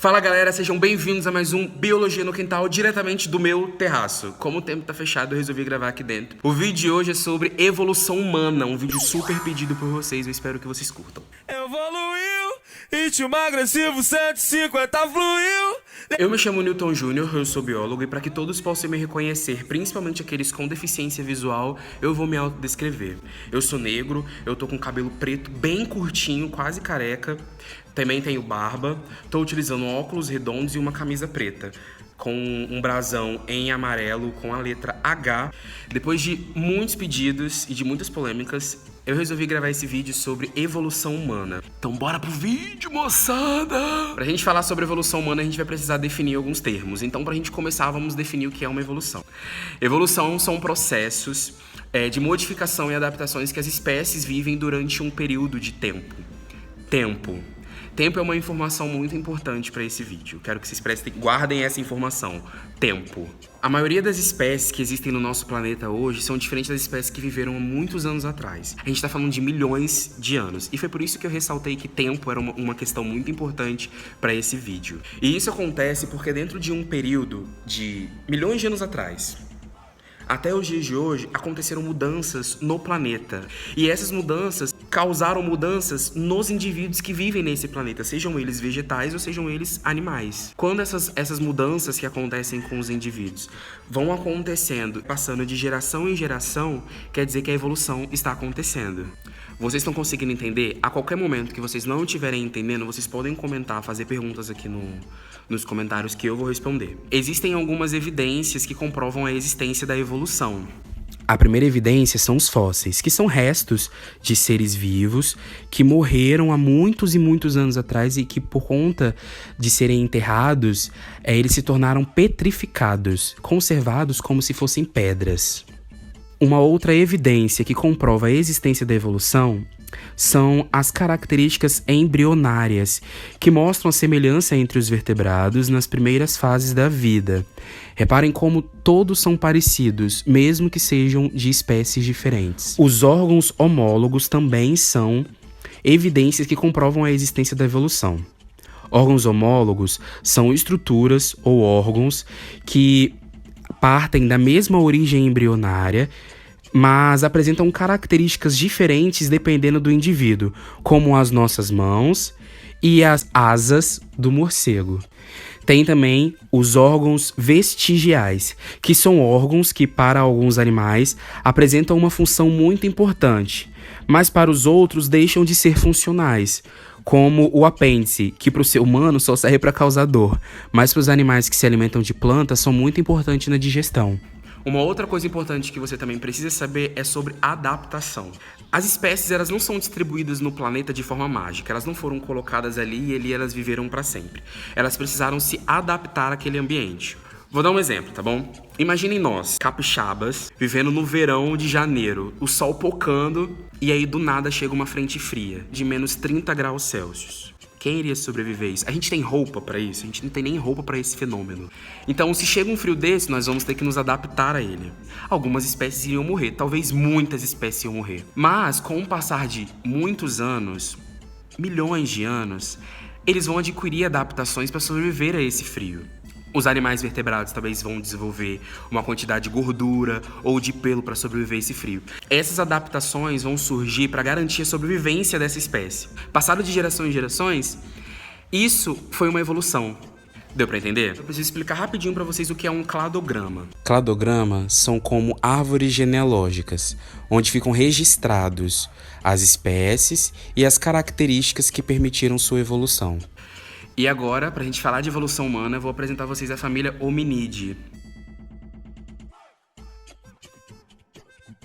Fala galera, sejam bem-vindos a mais um Biologia no Quintal, diretamente do meu terraço. Como o tempo tá fechado, eu resolvi gravar aqui dentro. O vídeo de hoje é sobre evolução humana, um vídeo super pedido por vocês, eu espero que vocês curtam. Evoluiu, ritmo agressivo 150 fluiu. Eu me chamo Newton Júnior, eu sou biólogo e para que todos possam me reconhecer, principalmente aqueles com deficiência visual, eu vou me autodescrever. Eu sou negro, eu tô com cabelo preto bem curtinho, quase careca. Também tenho barba, tô utilizando óculos redondos e uma camisa preta, com um brasão em amarelo com a letra H. Depois de muitos pedidos e de muitas polêmicas, eu resolvi gravar esse vídeo sobre evolução humana. Então bora pro vídeo, moçada! Pra gente falar sobre evolução humana, a gente vai precisar definir alguns termos. Então pra gente começar, vamos definir o que é uma evolução. Evolução são processos de modificação e adaptações que as espécies vivem durante um período de tempo. Tempo é uma informação muito importante para esse vídeo. Quero que vocês guardem essa informação. Tempo. A maioria das espécies que existem no nosso planeta hoje são diferentes das espécies que viveram há muitos anos atrás. A gente está falando de milhões de anos. E foi por isso que eu ressaltei que tempo era uma questão muito importante para esse vídeo. E isso acontece porque dentro de um período de milhões de anos atrás, até os dias de hoje, aconteceram mudanças no planeta. E essas mudanças causaram mudanças nos indivíduos que vivem nesse planeta, sejam eles vegetais ou sejam eles animais. Quando essas mudanças que acontecem com os indivíduos vão acontecendo, passando de geração em geração, quer dizer que a evolução está acontecendo. Vocês estão conseguindo entender? A qualquer momento que vocês não estiverem entendendo, vocês podem comentar, fazer perguntas aqui nos comentários que eu vou responder. Existem algumas evidências que comprovam a existência da evolução. A primeira evidência são os fósseis, que são restos de seres vivos que morreram há muitos e muitos anos atrás e que, por conta de serem enterrados, eles se tornaram petrificados, conservados como se fossem pedras. Uma outra evidência que comprova a existência da evolução são as características embrionárias, que mostram a semelhança entre os vertebrados nas primeiras fases da vida. Reparem como todos são parecidos, mesmo que sejam de espécies diferentes. Os órgãos homólogos também são evidências que comprovam a existência da evolução. Órgãos homólogos são estruturas ou órgãos que partem da mesma origem embrionária, mas apresentam características diferentes dependendo do indivíduo, como as nossas mãos e as asas do morcego. Tem também os órgãos vestigiais, que são órgãos que, para alguns animais, apresentam uma função muito importante, mas para os outros deixam de ser funcionais, como o apêndice, que para o ser humano só serve para causar dor, mas para os animais que se alimentam de plantas são muito importantes na digestão. Uma outra coisa importante que você também precisa saber é sobre adaptação. As espécies, elas não são distribuídas no planeta de forma mágica, elas não foram colocadas ali e ali elas viveram para sempre. Elas precisaram se adaptar àquele ambiente. Vou dar um exemplo, tá bom? Imaginem nós, capixabas, vivendo no verão de janeiro, o sol pocando e aí do nada chega uma frente fria, de menos 30 graus Celsius. Quem iria sobreviver a isso? A gente tem roupa pra isso? A gente não tem nem roupa pra esse fenômeno. Então, se chega um frio desse, nós vamos ter que nos adaptar a ele. Algumas espécies iriam morrer, talvez muitas espécies iam morrer. Mas, com o passar de muitos anos, milhões de anos, eles vão adquirir adaptações para sobreviver a esse frio. Os animais vertebrados talvez vão desenvolver uma quantidade de gordura ou de pelo para sobreviver a esse frio. Essas adaptações vão surgir para garantir a sobrevivência dessa espécie. Passado de geração em gerações, isso foi uma evolução. Deu para entender? Eu preciso explicar rapidinho para vocês o que é um cladograma. Cladogramas são como árvores genealógicas, onde ficam registrados as espécies e as características que permitiram sua evolução. E agora, para a gente falar de evolução humana, eu vou apresentar a vocês a família Hominidae.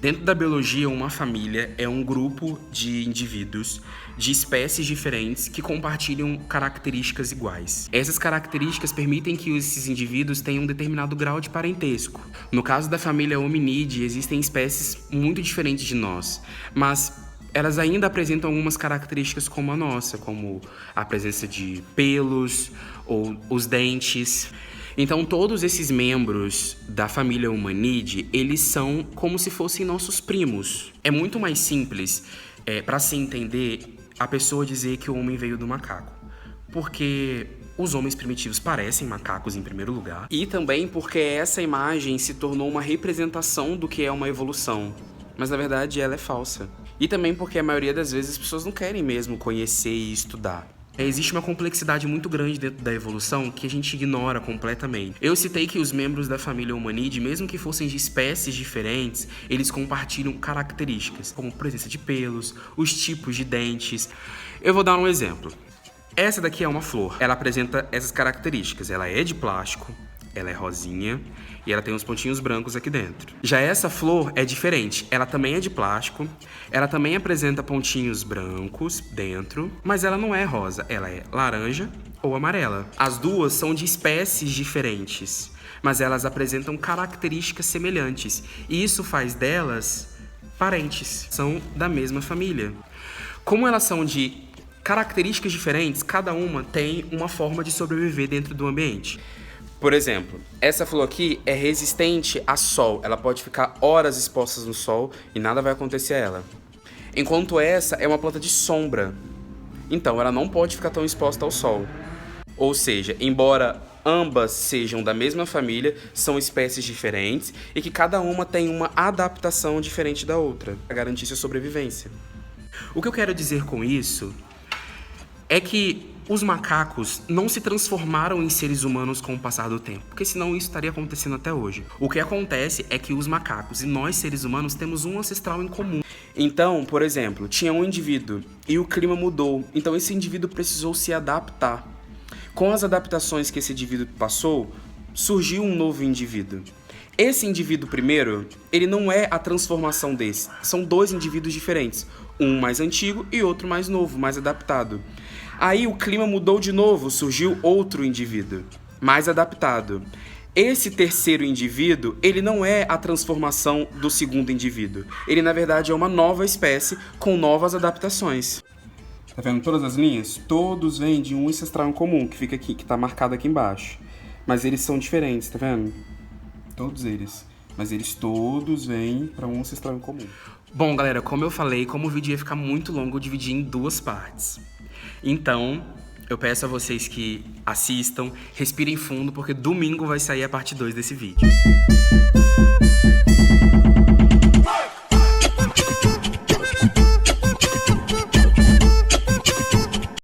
Dentro da biologia, uma família é um grupo de indivíduos de espécies diferentes que compartilham características iguais. Essas características permitem que esses indivíduos tenham um determinado grau de parentesco. No caso da família Hominidae, existem espécies muito diferentes de nós, mas elas ainda apresentam algumas características como a nossa, como a presença de pelos ou os dentes. Então, todos esses membros da família Hominidae, eles são como se fossem nossos primos. É muito mais simples, para se entender, a pessoa dizer que o homem veio do macaco. Porque os homens primitivos parecem macacos em primeiro lugar, e também porque essa imagem se tornou uma representação do que é uma evolução, mas na verdade ela é falsa. E também porque a maioria das vezes as pessoas não querem mesmo conhecer e estudar. Existe uma complexidade muito grande dentro da evolução que a gente ignora completamente. Eu citei que os membros da família Hominide, mesmo que fossem de espécies diferentes, eles compartilham características, como presença de pelos, os tipos de dentes. Eu vou dar um exemplo. Essa daqui é uma flor. Ela apresenta essas características. Ela é de plástico, ela é rosinha e ela tem uns pontinhos brancos aqui dentro. Já essa flor é diferente. Ela também é de plástico, ela também apresenta pontinhos brancos dentro, mas ela não é rosa, ela é laranja ou amarela. As duas são de espécies diferentes, mas elas apresentam características semelhantes, e isso faz delas parentes, são da mesma família. Como elas são de características diferentes, cada uma tem uma forma de sobreviver dentro do ambiente. Por exemplo, essa flor aqui é resistente a sol, ela pode ficar horas exposta no sol e nada vai acontecer a ela. Enquanto essa é uma planta de sombra, então ela não pode ficar tão exposta ao sol. Ou seja, embora ambas sejam da mesma família, são espécies diferentes e que cada uma tem uma adaptação diferente da outra, para garantir sua sobrevivência. O que eu quero dizer com isso é que os macacos não se transformaram em seres humanos com o passar do tempo, porque senão isso estaria acontecendo até hoje. O que acontece é que os macacos e nós, seres humanos, temos um ancestral em comum. Então, por exemplo, tinha um indivíduo e o clima mudou, então esse indivíduo precisou se adaptar. Com as adaptações que esse indivíduo passou, surgiu um novo indivíduo. Esse indivíduo primeiro, ele não é a transformação desse, são dois indivíduos diferentes, um mais antigo e outro mais novo, mais adaptado. Aí o clima mudou de novo, surgiu outro indivíduo, mais adaptado. Esse terceiro indivíduo, ele não é a transformação do segundo indivíduo. Ele, na verdade, é uma nova espécie com novas adaptações. Tá vendo todas as linhas? Todos vêm de um ancestral em comum, que fica aqui, que tá marcado aqui embaixo. Mas eles são diferentes, tá vendo? Todos eles. Mas eles todos vêm para um ancestral em comum. Bom, galera, como eu falei, como o vídeo ia ficar muito longo, eu dividi em duas partes. Então, eu peço a vocês que assistam, respirem fundo, porque domingo vai sair a parte 2 desse vídeo.